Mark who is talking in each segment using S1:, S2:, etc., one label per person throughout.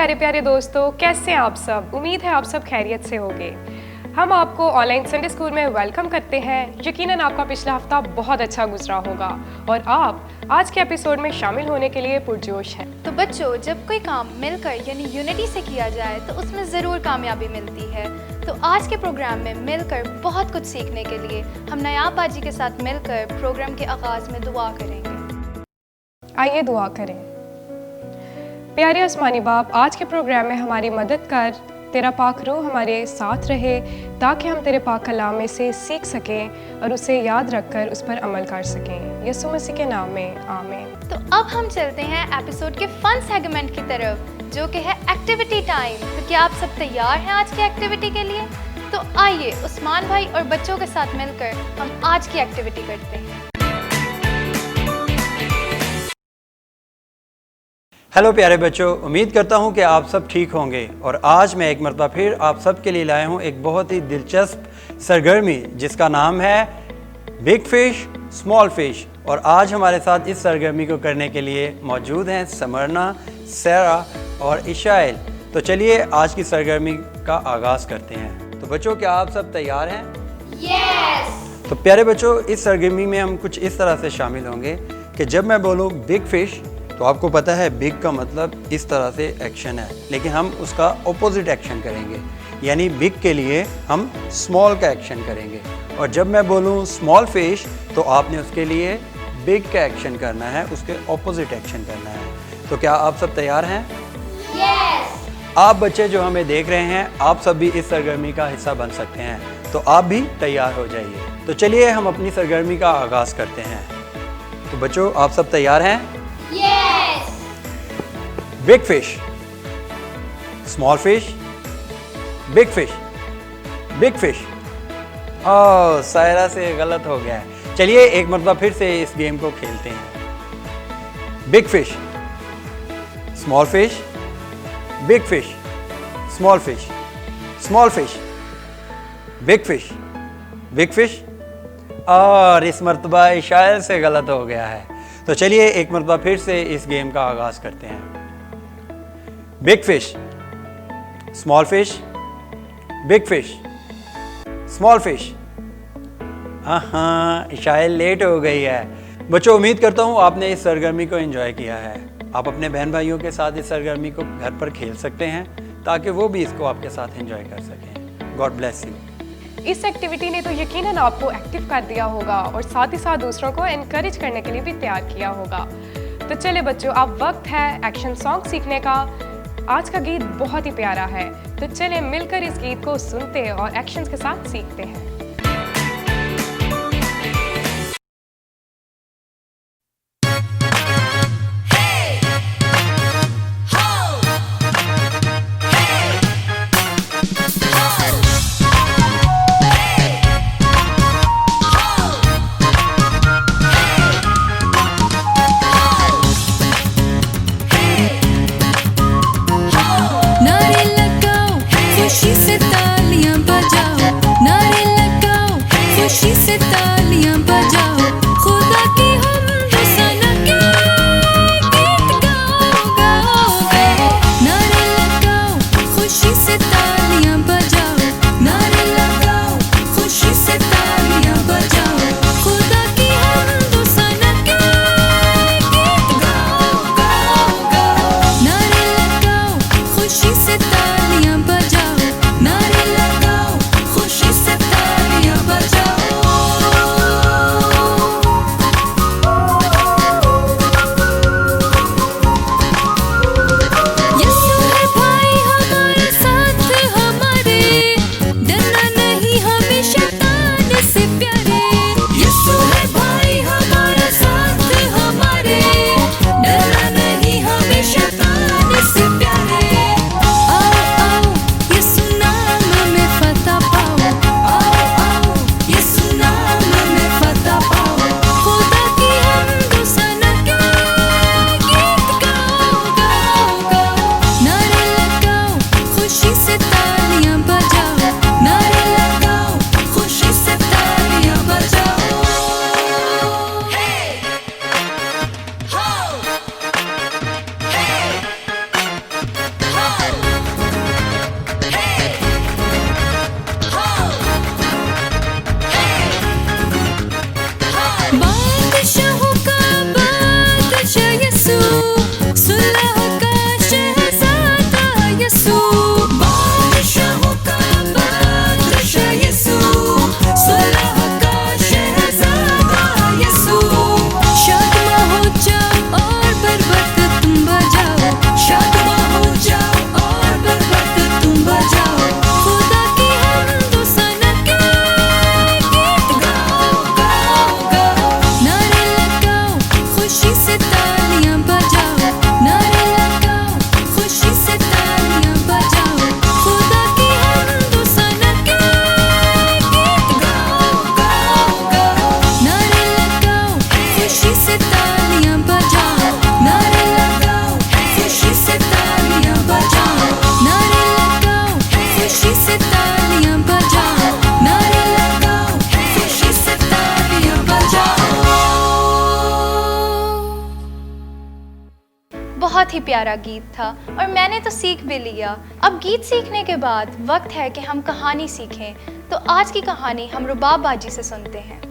S1: प्यारे प्यारे दोस्तों, कैसे हैं आप सब। उम्मीद है आप सब खैरियत से होंगे। हम आपको ऑनलाइन संडे स्कूल में वेलकम करते हैं। यकीनन आपका पिछला हफ्ता बहुत अच्छा गुजरा होगा और आप आज के एपिसोड में शामिल होने के लिए पुरजोश हैं।
S2: तो बच्चों, जब कोई काम मिलकर यानी यूनिटी से किया जाए तो उसमें ज़रूर कामयाबी मिलती है। तो आज के प्रोग्राम में मिलकर बहुत कुछ सीखने के लिए हम नायाब बाजी के साथ मिलकर प्रोग्राम के आगाज़ में दुआ करेंगे।
S1: आइए दुआ करें। प्यारे आसमानी बाप, आज के प्रोग्राम में हमारी मदद कर। तेरा पाक रूह हमारे साथ रहे ताकि हम तेरे पाक कलाम में से सीख सकें और उसे याद रखकर उस पर अमल कर सकें। यीशु मसीह के नाम में आमीन।
S2: तो अब हम चलते हैं एपिसोड के फन सेगमेंट की तरफ, जो कि है एक्टिविटी टाइम। तो क्या आप सब तैयार हैं आज की एक्टिविटी के लिए? तो आइए उस्मान भाई और बच्चों के साथ मिलकर हम आज की एक्टिविटी करते हैं।
S3: हेलो प्यारे बच्चों, उम्मीद करता हूँ कि आप सब ठीक होंगे। और आज मैं एक मरतबा फिर आप सब के लिए लाया हूँ एक बहुत ही दिलचस्प सरगर्मी जिसका नाम है बिग फिश स्मॉल फिश। और आज हमारे साथ इस सरगर्मी को करने के लिए मौजूद हैं समरना, सैरा और इशाइल। तो चलिए आज की सरगर्मी का आगाज़ करते हैं। तो बच्चों, क्या आप सब तैयार हैं?
S2: यस।
S3: तो प्यारे बच्चों, इस सरगर्मी में हम कुछ इस तरह से शामिल होंगे कि जब मैं बोलूँ बिग फिश तो आपको पता है बिग का मतलब इस तरह से एक्शन है, लेकिन हम उसका ऑपोजिट एक्शन करेंगे। यानी बिग के लिए हम स्मॉल का एक्शन करेंगे। और जब मैं बोलूँ स्मॉल फिश तो आपने उसके लिए बिग का एक्शन करना है, उसके ऑपोजिट एक्शन करना है। तो क्या आप सब तैयार हैं?
S2: यस।
S3: आप बच्चे जो हमें देख रहे हैं, आप सब भी इस सरगर्मी का हिस्सा बन सकते हैं। तो आप भी तैयार हो जाइए। तो चलिए हम अपनी सरगर्मी का आगाज़ करते हैं। तो बच्चों, आप सब तैयार हैं?
S2: Yes.
S3: Big fish small fish big fish big fish. Oh, Saira से गलत हो गया है। चलिए एक मरतबा फिर से इस गेम को खेलते हैं। Big fish small fish big fish small fish small fish big fish. और इस मरतबा इशारे से गलत हो गया है। तो चलिए एक मरतबा फिर से इस गेम का आगाज़ करते हैं। Big fish small fish big fish small fish. हाँ, इशाइल लेट हो गई है। बच्चों, उम्मीद करता हूँ आपने इस सरगर्मी को एंजॉय किया है। आप अपने बहन भाइयों के साथ इस सरगर्मी को घर पर खेल सकते हैं ताकि वो भी इसको आपके साथ एंजॉय कर सकें। God bless you.
S1: इस एक्टिविटी ने तो यकीनन आपको एक्टिव कर दिया होगा और साथ ही साथ दूसरों को एनकरेज करने के लिए भी तैयार किया होगा। तो चले बच्चों, अब वक्त है एक्शन सॉन्ग सीखने का। आज का गीत बहुत ही प्यारा है, तो चले मिलकर इस गीत को सुनते और एक्शंस के साथ सीखते हैं।
S4: नारे लगाओ, खुशी से तालियां बजाओ, नारे लगाओ।
S2: बहुत ही प्यारा गीत था और मैंने तो सीख भी लिया। अब गीत सीखने के बाद वक्त है कि हम कहानी सीखें। तो आज की कहानी हम रुबाब बाजी से सुनते हैं।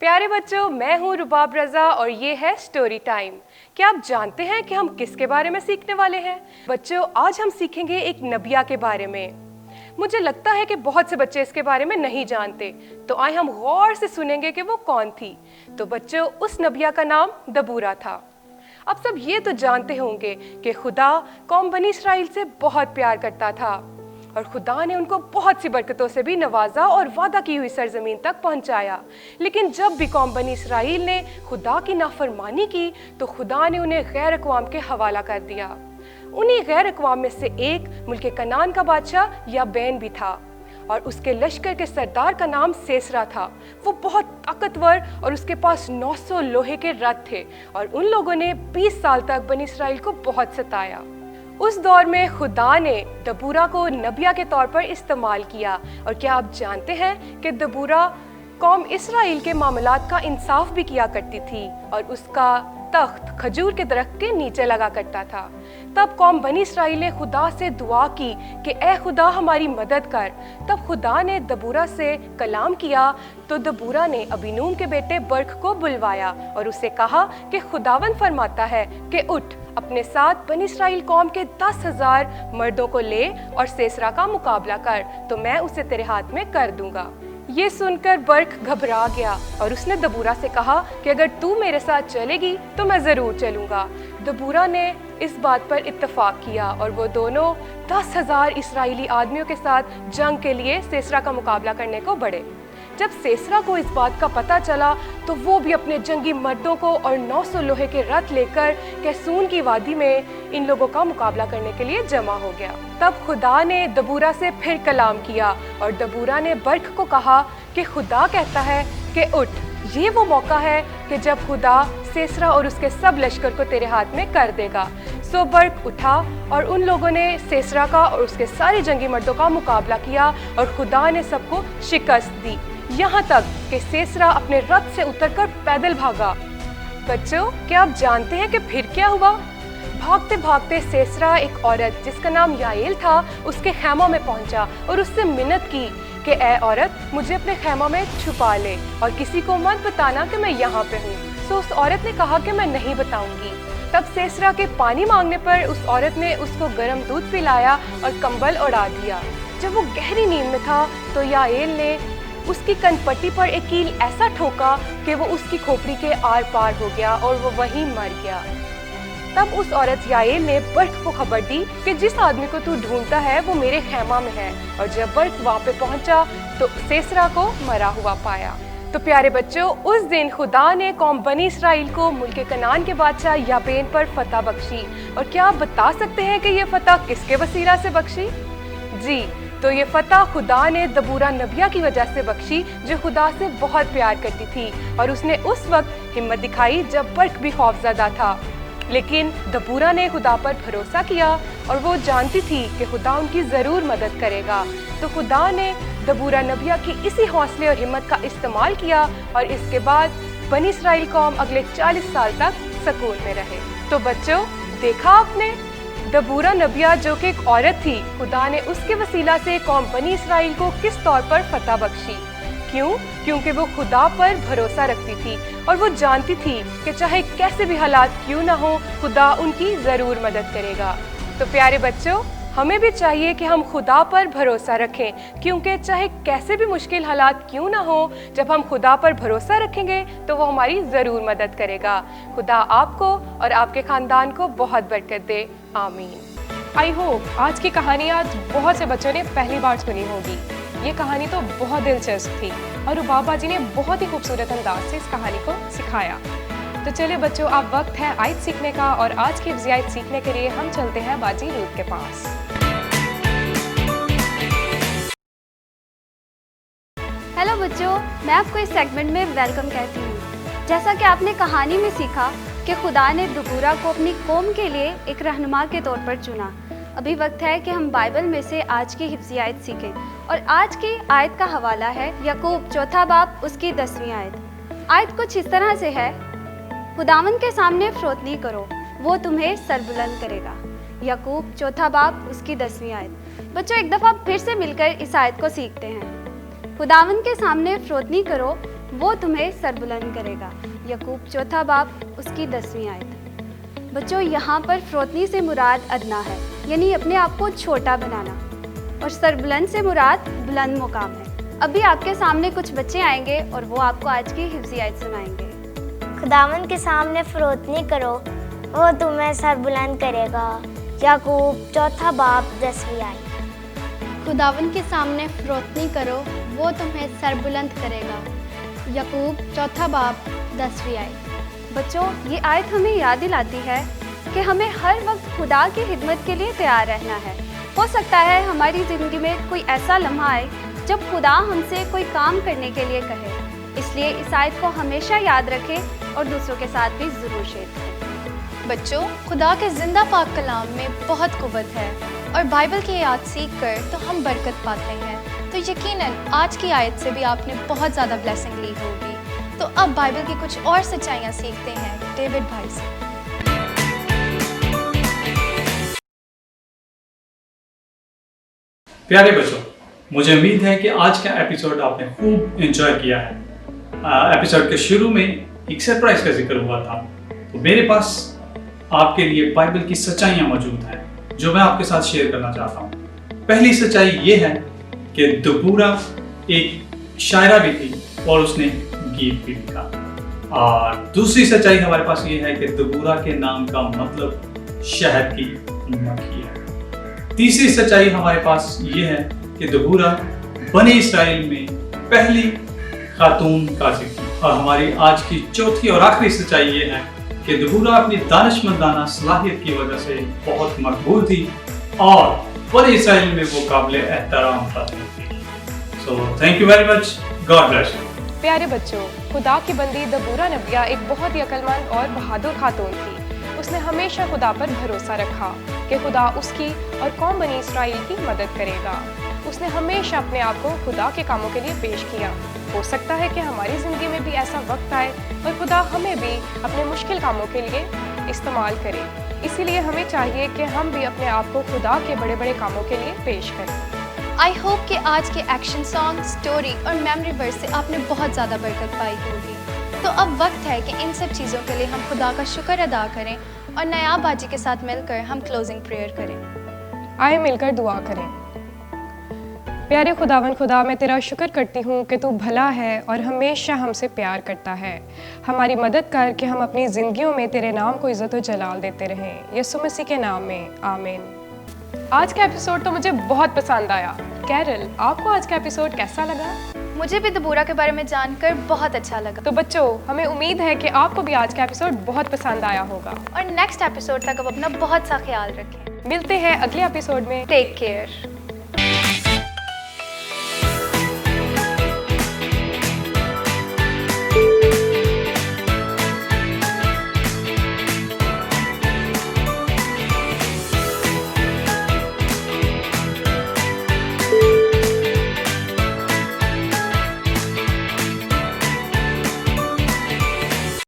S1: प्यारे बच्चों, मैं हूँ रुबाब रज़ा और ये है स्टोरी टाइम। क्या आप जानते हैं कि हम किसके बारे में सीखने वाले हैं? बच्चों, आज हम सीखेंगे एक नबिया के बारे में। मुझे लगता है कि बहुत से बच्चे इसके बारे में नहीं जानते, तो आए हम गौर से सुनेंगे कि वो कौन थी। तो बच्चों, उस नबिया का नाम दबूरा था। अब सब ये तो जानते होंगे कि खुदा कौम बनी इसराइल से बहुत प्यार करता था और खुदा ने उनको बहुत सी बरकतों से भी नवाजा और वादा की हुई सरजमीन तक पहुंचाया। लेकिन जब भी कौम बनी इसराइल ने खुदा की नाफरमानी की तो खुदा ने उन्हें गैर अक़वाम के हवाला कर दिया। उन्हीं गैर अक़वाम में से एक मुल्क कनान का बादशाह याबेन भी था और उसके लश्कर के सरदार का नाम सेसरा था। वो बहुत ताकतवर और उसके पास 900 लोहे के रथ थे और उन लोगों ने 20 साल तक बनी इसराइल को बहुत सताया। उस दौर में खुदा ने दबूरा को नबिया के तौर पर इस्तेमाल किया। और क्या आप जानते हैं कि दबूरा कौम इसराइल के मामलात का इंसाफ भी किया करती थी और उसका तख्त खजूर के दरख्त के नीचे लगा करता था। तब कौम बनी इसराइल ने खुदा से दुआ की कि ए खुदा हमारी मदद कर। तब खुदा ने दबूरा से कलाम किया तो दबूरा ने अबीनूम के बेटे बर्ख को बुलवाया और उसे कहा कि खुदावन फरमाता है कि उठ, अपने साथ बनी इसराइल कौम के 10,000 मर्दों को ले और सेसरा का मुकाबला कर, तो मैं उसे तेरे हाथ में कर दूंगा। ये सुनकर बर्ख घबरा गया और उसने दबूरा से कहा कि अगर तू मेरे साथ चलेगी तो मैं ज़रूर चलूँगा। दबूरा ने इस बात पर इत्तफाक किया और वो दोनों 10,000 इसराइली आदमियों के साथ जंग के लिए सेसरा का मुकाबला करने को बढ़े। जब सेसरा को इस बात का पता चला तो वो भी अपने जंगी मर्दों को और 900 लोहे के रथ लेकर कैसून की वादी में इन लोगों का मुकाबला करने के लिए जमा हो गया। तब खुदा ने दबूरा से फिर कलाम किया और दबूरा ने बर्ख को कहा कि खुदा कहता है कि उठ, ये वो मौका है कि जब खुदा सेसरा और उसके सब लश्कर को तेरे हाथ में कर देगा। सो बर्ख उठा और उन लोगों ने सेसरा का और उसके सारे जंगी मर्दों का मुकाबला किया और खुदा ने सबको शिकस्त दी, यहाँ तक कि सेसरा अपने रथ से उतरकर पैदल भागा। बच्चों, क्या आप जानते हैं कि फिर क्या हुआ? भागते भागते सेसरा एक औरत जिसका नाम याएल था उसके खैमों में पहुंचा और उससे मिन्नत की कि ए औरत, मुझे अपने खैमों में छुपा ले और किसी को मत बताना कि मैं यहाँ पे हूँ। सो उस औरत ने कहा कि मैं नहीं बताऊंगी। तब सेसरा के पानी मांगने पर उस औरत ने उसको गर्म दूध पिलाया और कंबल उड़ा दिया। जब वो गहरी नींद में था तो याएल ने उसकी कनपट्टी पर एक कील ऐसा ठोका कि वो उसकी खोपड़ी के आर पार हो गया और वो वहीं मर गया। तब उस औरत याएल ने बर्ख को खबर दी कि जिस आदमी को तू ढूंढता है वो मेरे खैमा में है। और जब बर्ख वहाँ पे पहुंचा तो सेसरा को मरा हुआ पाया। तो प्यारे बच्चों, उस दिन खुदा ने कौम बनी इसराइल को मुल्क कनान के बादशाह याबेन पर फतह बख्शी। और क्या आप बता सकते हैं कि ये फतह किसके वसीला से बख्शी? जी, तो ये फतह खुदा ने दबूरा नबिया की वजह से बख्शी जो खुदा से बहुत प्यार करती थी और उसने उस वक्त हिम्मत दिखाई जब बर्ख भी खौफजदा था। लेकिन दबूरा ने खुदा पर भरोसा किया और वो जानती थी कि खुदा उनकी ज़रूर मदद करेगा। तो खुदा ने दबूरा नबिया की इसी हौसले और हिम्मत का इस्तेमाल किया और इसके बाद बनी इसराइल कौम अगले 40 साल तक सुकून में रहे। तो बच्चों, देखा आपने, दबूरा नबिया जो कि एक औरत थी, खुदा ने उसके वसीला से कौम बनी इसराइल को किस तौर पर फतह बख्शी। क्यों? क्योंकि वो खुदा पर भरोसा रखती थी और वो जानती थी कि चाहे कैसे भी हालात क्यों ना हो, खुदा उनकी ज़रूर मदद करेगा। तो प्यारे बच्चों, हमें भी चाहिए कि हम खुदा पर भरोसा रखें, क्योंकि चाहे कैसे भी मुश्किल हालात क्यों ना हो, जब हम खुदा पर भरोसा रखेंगे तो वो हमारी ज़रूर मदद करेगा। खुदा आपको और आपके ख़ानदान को बहुत बरकत दे। आमीन। आई होप आज की कहानी आज बहुत से बच्चों ने पहली बार सुनी होगी। ये कहानी तो बहुत दिलचस्प थी और रुबाब बाजी ने बहुत ही खूबसूरत अंदाज से इस कहानी को सिखाया। तो चलिए बच्चों, अब वक्त है आयत सीखने का और आज की हिफ्ज़ी आयत सीखने के लिए हम चलते हैं बाजी रूथ के पास।
S4: हेलो बच्चों, मैं आपको इस सेगमेंट में वेलकम कहती हूँ। जैसा कि आपने कहानी में सीखा कि खुदा ने दबूरा को अपनी कौम के लिए एक रहनुमा के तौर पर चुना। अभी वक्त है कि हम बाइबल में से आज की हिफ्ज़ी आयत सीखें और आज की आयत का हवाला है याकूब 4 बाब उसकी 10वीं आयत। आयत कुछ इस तरह से है, खुदावंद के सामने फरोतनी करो, वो तुम्हें सरबुलंद करेगा। याकूब चौथा बाब उसकी 10वीं आयत। बच्चों एक दफ़ा फिर से मिलकर इस आयत को सीखते हैं। खुदावंद के सामने फरोतनी करो, वो तुम्हें सरबुलंद करेगा। याकूब चौथा बाब उसकी 10वीं आयत। बच्चों यहाँ पर फरोतनी से मुराद अदना है, यानी अपने आप को छोटा बनाना, और सरबुलंद से मुराद बुलंद मुकाम है। अभी आपके सामने कुछ बच्चे आएंगे और वो आपको आज की हिफ्ज़ी आयत सुनाएंगे।
S5: खुदावंद के सामने फरोतनी करो, वो तुम्हें सरबुलंद करेगा। याकूब चौथा बाब 10वीं आयत।
S2: खुदावंद के सामने फरोतनी करो, वो तुम्हें सरबुलंद करेगा। याकूब चौथा बाब 10वीं आयत।
S4: बच्चों ये आयत हमें याद दिलाती है कि हमें हर वक्त खुदा की खिदमत के लिए तैयार रहना है। हो सकता है हमारी ज़िंदगी में कोई ऐसा लम्हा आए जब खुदा हमसे कोई काम करने के लिए कहे, इसलिए इस आयत को हमेशा याद रखें और दूसरों के साथ भी ज़रूर शेयर करें।
S2: बच्चों खुदा के जिंदा पाक कलाम में बहुत कुव्वत है और बाइबल की आयत सीख कर तो हम बरकत पाते हैं। तो यकीनन आज की आयत से भी आपने बहुत ज़्यादा ब्लेसिंग ली होगी। तो अब बाइबल की कुछ और सच्चाइयाँ सीखते हैं डेविड भाई से।
S6: प्यारे बच्चों, मुझे उम्मीद है कि आज का एपिसोड आपने खूब एंजॉय किया है। एपिसोड के शुरू में एक सरप्राइज का जिक्र हुआ था, तो मेरे पास आपके लिए बाइबल की सच्चाइयाँ मौजूद हैं जो मैं आपके साथ शेयर करना चाहता हूँ। पहली सच्चाई ये है कि दबूरा एक शायरा भी थी और उसने गीत भी लिखा। और दूसरी सच्चाई हमारे पास ये है कि दबूरा के नाम का मतलब शहद की मक्खी है। तीसरी सच्चाई हमारे पास ये है कि दबूरा बने इस्राएल में पहली खातून काजी थी। और हमारी आज की चौथी और आखिरी सच्चाई ये है कि दबूरा अपनी दानिशमंदाना सलाहियत की वजह से बहुत मकबूल थी और बने इस्राएल में वो काबिल एहतराम खातून थी। So thank you very much, God bless you.
S1: प्यारे बच्चों, खुदा की बंदी दबूरा नबिया एक बहुत ही अक्लमंद और बहादुर खातून थी। उसने हमेशा खुदा पर भरोसा रखा कि खुदा उसकी और कौम बनी इस्राएल की मदद करेगा। उसने हमेशा अपने आप को खुदा के कामों के लिए पेश किया। हो सकता है कि हमारी ज़िंदगी में भी ऐसा वक्त आए और खुदा हमें भी अपने मुश्किल कामों के लिए इस्तेमाल करे। इसीलिए हमें चाहिए कि हम भी अपने आप को खुदा के बड़े बड़े कामों के लिए पेश करें।
S2: आई होप कि आज के एक्शन सॉन्ग, स्टोरी और मेमोरी वर्स से आपने बहुत ज़्यादा बरकत पाई होगी। तो अब वक्त है कि इन सब चीज़ों के लिए हम खुदा का शुक्र अदा करें और नायाब बाजी के साथ मिलकर हम क्लोजिंग प्रेयर करें।
S1: आए मिलकर दुआ करें। प्यारे खुदावन खुदा, मैं तेरा शुक्र करती हूँ कि तू भला है और हमेशा हमसे प्यार करता है। हमारी मदद कर कि हम अपनी ज़िंदगियों में तेरे नाम को इज़्ज़त और जलाल देते रहें। यीशु मसीह के नाम में आमीन। आज का एपिसोड तो मुझे बहुत पसंद आया। कैरल, आपको आज का एपिसोड कैसा लगा?
S2: मुझे भी दबूरा के बारे में जानकर बहुत अच्छा लगा।
S1: तो बच्चों, हमें उम्मीद है कि आपको भी आज का एपिसोड बहुत पसंद आया होगा।
S2: और नेक्स्ट एपिसोड तक अब अपना बहुत सा ख्याल रखें।
S1: मिलते हैं अगले एपिसोड में।
S2: Take care.